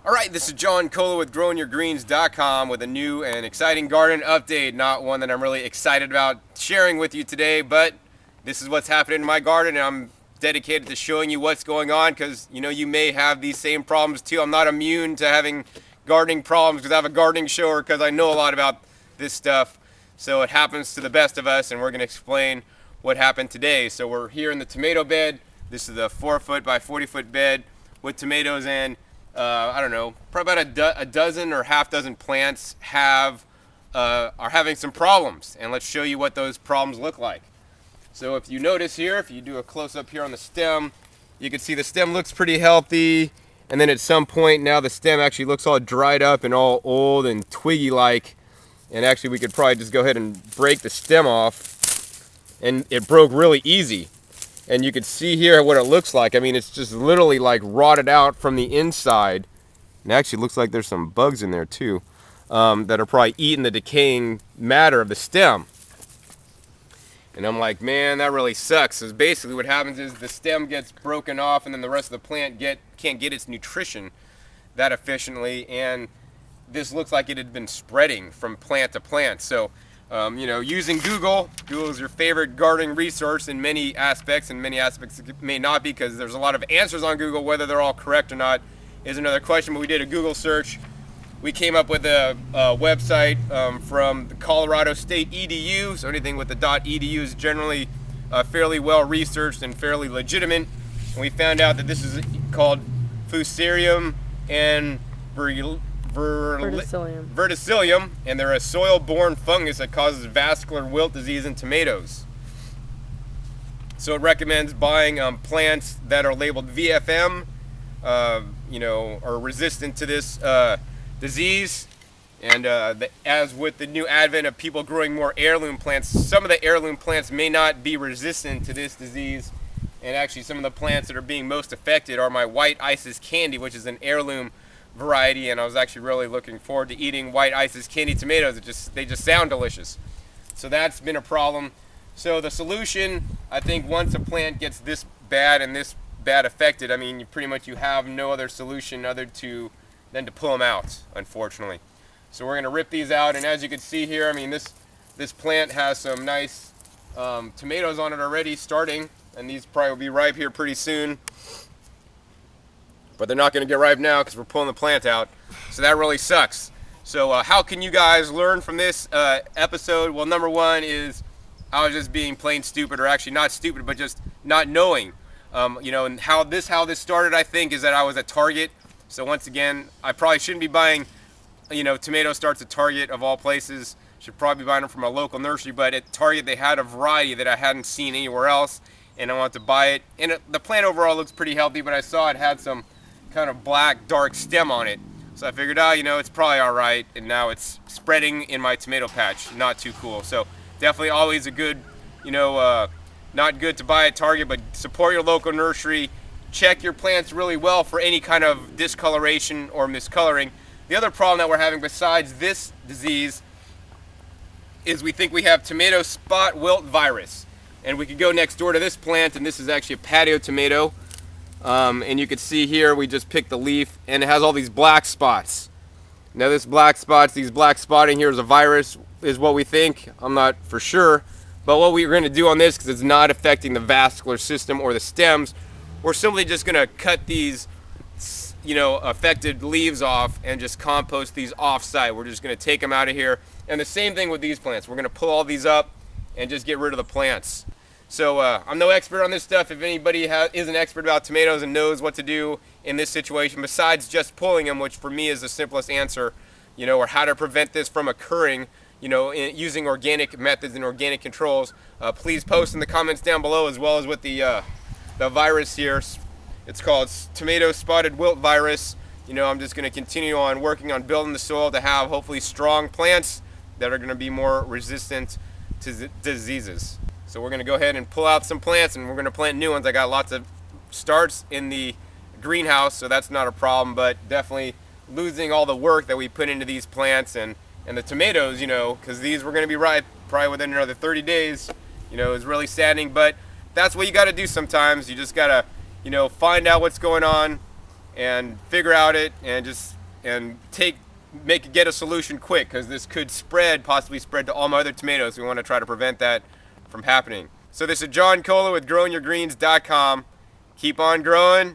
Alright, this is John Cola with GrowingYourGreens.com with a new and exciting garden update. Not one that I'm really excited about sharing with you today, but this is what's happening in my garden, and I'm dedicated to showing you what's going on because, you may have these same problems too. I'm not immune to having gardening problems because I have a gardening show or because I know a lot about this stuff. So it happens to the best of us, and we're going to explain what happened today. So we're here in the tomato bed. This is a 4-foot by 40-foot bed with tomatoes in. I don't know, probably about a dozen or half dozen plants are having some problems, and let's show you what those problems look like. So if you notice here, if you do a close-up here on the stem, you can see the stem looks pretty healthy, and then at some point now the stem actually looks all dried up and all old and twiggy-like, and actually we could probably just go ahead and break the stem off, and it broke really easy. And you can see here what it looks like. I mean, it's just literally like rotted out from the inside. And it actually looks like there's some bugs in there too that are probably eating the decaying matter of the stem. And I'm like, man, that really sucks. So basically what happens is the stem gets broken off and then the rest of the plant can't get its nutrition that efficiently. And this looks like it had been spreading from plant to plant. So using Google is your favorite gardening resource in many aspects, and many aspects it may not be because there's a lot of answers on Google. Whether they're all correct or not is another question, but we did a Google search. We came up with a website from the Colorado State EDU, so anything with the .edu is generally fairly well researched and fairly legitimate. And we found out that this is called Fusarium and verticillium, and they're a soil-borne fungus that causes vascular wilt disease in tomatoes. So it recommends buying plants that are labeled VFM, are resistant to this disease. And as with the new advent of people growing more heirloom plants, some of the heirloom plants may not be resistant to this disease. And actually, some of the plants that are being most affected are my white Isis candy, which is an heirloom variety, and I was actually really looking forward to eating white Isis candy tomatoes. They just sound delicious. So that's been a problem. So the solution, I think, once a plant gets this bad and this bad affected, I mean, you have no other solution than to pull them out, unfortunately. So we're going to rip these out, and as you can see here, I mean, this plant has some nice tomatoes on it already starting, and these probably will be ripe here pretty soon. But they're not going to get ripe now because we're pulling the plant out. So that really sucks. So how can you guys learn from this episode? Well, number one is I was just being plain stupid, or actually not stupid, but just not knowing. And how this started, I think, is that I was at Target. So once again, I probably shouldn't be buying, tomato starts at Target of all places. Should probably be buying them from a local nursery. But at Target, they had a variety that I hadn't seen anywhere else, and I wanted to buy it. And the plant overall looks pretty healthy, but I saw it had some kind of black dark stem on it, so I figured it's probably all right, and now it's spreading in my tomato patch. Not too cool. So definitely always a good, not good to buy at Target, but support your local nursery. Check your plants really well for any kind of discoloration or miscoloring. The other problem that we're having besides this disease is we think we have tomato spot wilt virus, and we could go next door to this plant, and this is actually a patio tomato. And you can see here we just picked the leaf, and it has all these black spots. Now these black spotting here is a virus, is what we think. I'm not for sure, but what we're going to do on this, because it's not affecting the vascular system or the stems, we're simply just going to cut these affected leaves off and just compost these off-site. We're just going to take them out of here. And the same thing with these plants. We're going to pull all these up and just get rid of the plants. So I'm no expert on this stuff. If anybody is an expert about tomatoes and knows what to do in this situation, besides just pulling them, which for me is the simplest answer, or how to prevent this from occurring, using organic methods and organic controls, please post in the comments down below, as well as with the virus here. It's called tomato spotted wilt virus. I'm just going to continue on working on building the soil to have hopefully strong plants that are going to be more resistant to diseases. So we're going to go ahead and pull out some plants, and we're going to plant new ones. I got lots of starts in the greenhouse, so that's not a problem, but definitely losing all the work that we put into these plants and the tomatoes, because these were going to be ripe probably within another 30 days, is really saddening. But that's what you got to do sometimes. You just got to, find out what's going on, and figure out it and get a solution quick, because this could possibly spread to all my other tomatoes. We want to try to prevent that from happening. So this is John Cola with growingyourgreens.com. Keep on growing,